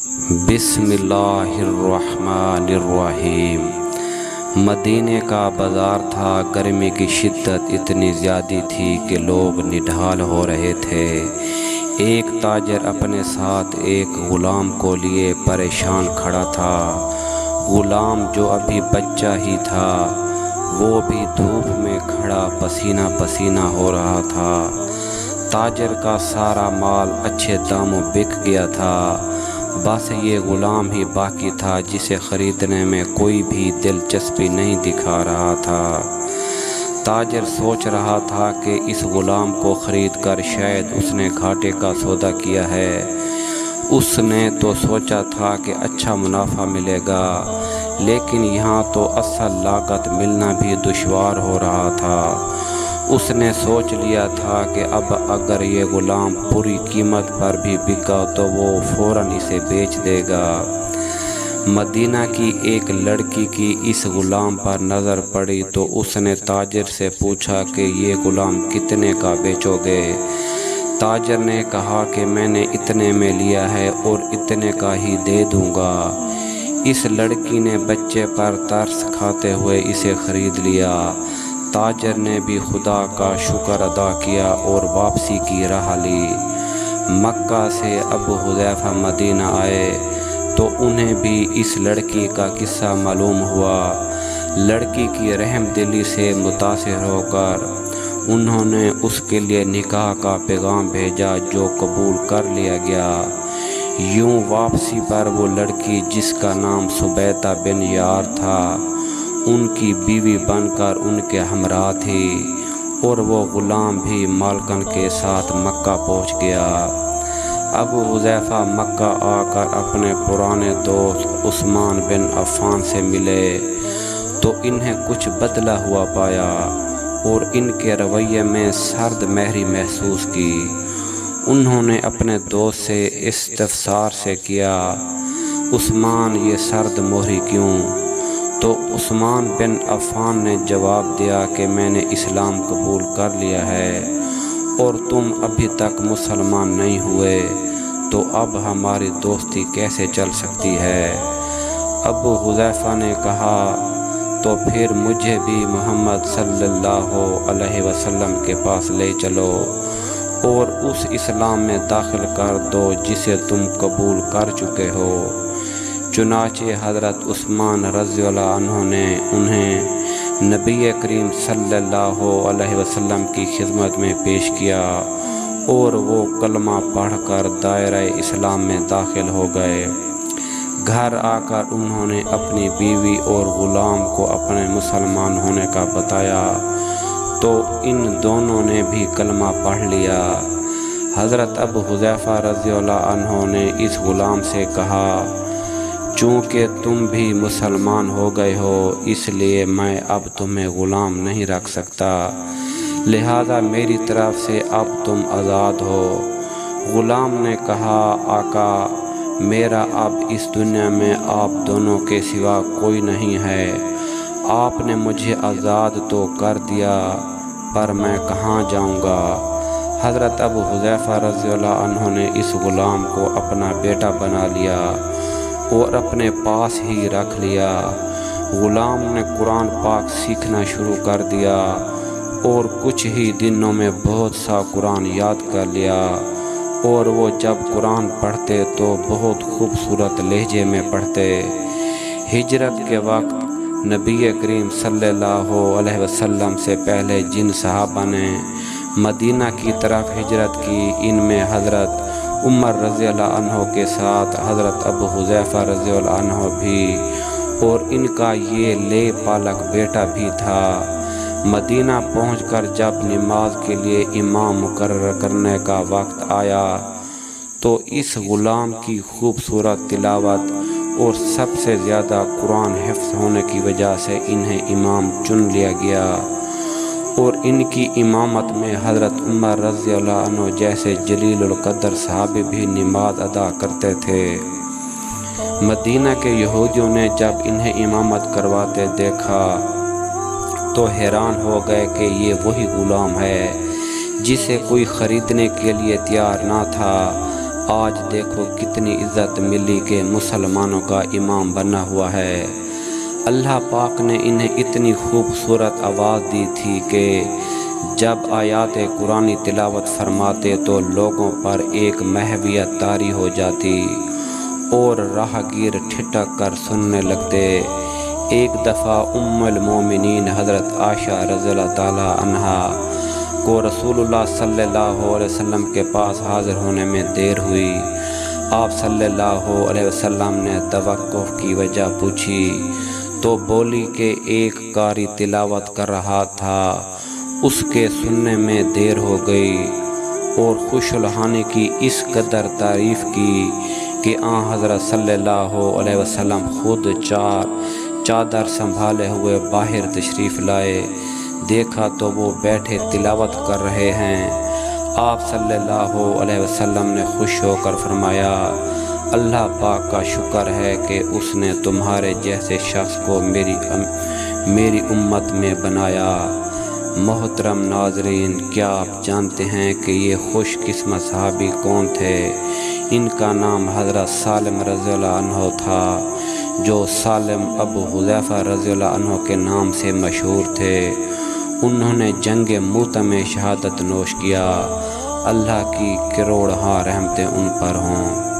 بسم اللہ الرحمن الرحیم۔ مدینے کا بازار تھا۔ گرمی کی شدت اتنی زیادہ تھی کہ لوگ نڈھال ہو رہے تھے۔ ایک تاجر اپنے ساتھ ایک غلام کو لیے پریشان کھڑا تھا۔ غلام جو ابھی بچہ ہی تھا، وہ بھی دھوپ میں کھڑا پسینہ پسینہ ہو رہا تھا۔ تاجر کا سارا مال اچھے داموں بک گیا تھا، بس یہ غلام ہی باقی تھا جسے خریدنے میں کوئی بھی دلچسپی نہیں دکھا رہا تھا۔ تاجر سوچ رہا تھا کہ اس غلام کو خرید کر شاید اس نے گھاٹے کا سودا کیا ہے۔ اس نے تو سوچا تھا کہ اچھا منافع ملے گا، لیکن یہاں تو اصل لاگت ملنا بھی دشوار ہو رہا تھا۔ اس نے سوچ لیا تھا کہ اب اگر یہ غلام پوری قیمت پر بھی بکا تو وہ فوراً اسے بیچ دے گا۔ مدینہ کی ایک لڑکی کی اس غلام پر نظر پڑی تو اس نے تاجر سے پوچھا کہ یہ غلام کتنے کا بیچو گے؟ تاجر نے کہا کہ میں نے اتنے میں لیا ہے اور اتنے کا ہی دے دوں گا۔ اس لڑکی نے بچے پر ترس کھاتے ہوئے اسے خرید لیا۔ تاجر نے بھی خدا کا شکر ادا کیا اور واپسی کی راہ لی۔ مکہ سے ابو حذیفہ مدینہ آئے تو انہیں بھی اس لڑکی کا قصہ معلوم ہوا۔ لڑکی کی رحم دلی سے متاثر ہو کر انہوں نے اس کے لیے نکاح کا پیغام بھیجا جو قبول کر لیا گیا۔ یوں واپسی پر وہ لڑکی جس کا نام سبیتہ بن یار تھا، ان کی بیوی بن کر ان کے ہمراہ تھی، اور وہ غلام بھی مالکن کے ساتھ مکہ پہنچ گیا۔ ابو حذیفہ مکہ آ کر اپنے پرانے دوست عثمان بن عفان سے ملے تو انہیں کچھ بدلا ہوا پایا اور ان کے رویے میں سرد مہری محسوس کی۔ انہوں نے اپنے دوست سے استفسار سے کیا، عثمان یہ سرد مہری کیوں؟ تو عثمان بن عفان نے جواب دیا کہ میں نے اسلام قبول کر لیا ہے اور تم ابھی تک مسلمان نہیں ہوئے، تو اب ہماری دوستی کیسے چل سکتی ہے؟ ابو حذیفہ نے کہا تو پھر مجھے بھی محمد صلی اللہ علیہ وسلم کے پاس لے چلو اور اس اسلام میں داخل کر دو جسے تم قبول کر چکے ہو۔ چنانچہ حضرت عثمان رضی اللہ عنہ نے انہیں نبی کریم صلی اللہ علیہ وسلم کی خدمت میں پیش کیا اور وہ کلمہ پڑھ کر دائرہ اسلام میں داخل ہو گئے۔ گھر آ کر انہوں نے اپنی بیوی اور غلام کو اپنے مسلمان ہونے کا بتایا تو ان دونوں نے بھی کلمہ پڑھ لیا۔ حضرت ابو حذیفہ رضی اللہ عنہ نے اس غلام سے کہا، چونکہ تم بھی مسلمان ہو گئے ہو اس لیے میں اب تمہیں غلام نہیں رکھ سکتا، لہذا میری طرف سے اب تم آزاد ہو۔ غلام نے کہا، آقا میرا اب اس دنیا میں آپ دونوں کے سوا کوئی نہیں ہے، آپ نے مجھے آزاد تو کر دیا پر میں کہاں جاؤں گا؟ حضرت ابو حذیفہ رضی اللہ عنہ نے اس غلام کو اپنا بیٹا بنا لیا اور اپنے پاس ہی رکھ لیا۔ غلام نے قرآن پاک سیکھنا شروع کر دیا اور کچھ ہی دنوں میں بہت سا قرآن یاد کر لیا، اور وہ جب قرآن پڑھتے تو بہت خوبصورت لہجے میں پڑھتے۔ ہجرت کے وقت نبی کریم صلی اللہ علیہ وسلم سے پہلے جن صحابہ نے مدینہ کی طرف ہجرت کی، ان میں حضرت عمر رضی اللہ عنہ کے ساتھ حضرت ابو حذیفہ رضی اللہ عنہ بھی، اور ان کا یہ لے پالک بیٹا بھی تھا۔ مدینہ پہنچ کر جب نماز کے لیے امام مقرر کرنے کا وقت آیا تو اس غلام کی خوبصورت تلاوت اور سب سے زیادہ قرآن حفظ ہونے کی وجہ سے انہیں امام چن لیا گیا، اور ان کی امامت میں حضرت عمر رضی اللہ عنہ جیسے جلیل القدر صحابی بھی نماز ادا کرتے تھے۔ مدینہ کے یہودیوں نے جب انہیں امامت کرواتے دیکھا تو حیران ہو گئے کہ یہ وہی غلام ہے جسے کوئی خریدنے کے لیے تیار نہ تھا، آج دیکھو کتنی عزت ملی کہ مسلمانوں کا امام بنا ہوا ہے۔ اللہ پاک نے انہیں اتنی خوبصورت آواز دی تھی کہ جب آیات قرآنی تلاوت فرماتے تو لوگوں پر ایک محویت طاری ہو جاتی اور راہگیر ٹھٹک کر سننے لگتے۔ ایک دفعہ ام المومنین حضرت عائشہ رضی اللہ تعالی عنہا کو رسول اللہ صلی اللہ علیہ وسلم کے پاس حاضر ہونے میں دیر ہوئی۔ آپ صلی اللہ علیہ وسلم نے توقف کی وجہ پوچھی تو بولی کہ ایک قاری تلاوت کر رہا تھا، اس کے سننے میں دیر ہو گئی، اور خوش الحانی کی اس قدر تعریف کی کہ آن حضرت صلی اللہ علیہ وسلم خود چادر سنبھالے ہوئے باہر تشریف لائے۔ دیکھا تو وہ بیٹھے تلاوت کر رہے ہیں۔ آپ صلی اللہ علیہ وسلم نے خوش ہو کر فرمایا، اللہ پاک کا شکر ہے کہ اس نے تمہارے جیسے شخص کو میری امت میں بنایا۔ محترم ناظرین، کیا آپ جانتے ہیں کہ یہ خوش قسمت صحابی کون تھے؟ ان کا نام حضرت سالم رضی اللہ عنہ تھا، جو سالم ابو حذیفہ رضی اللہ عنہ کے نام سے مشہور تھے۔ انہوں نے جنگ موت میں شہادت نوش کیا۔ اللہ کی کروڑ رحمتیں ان پر ہوں۔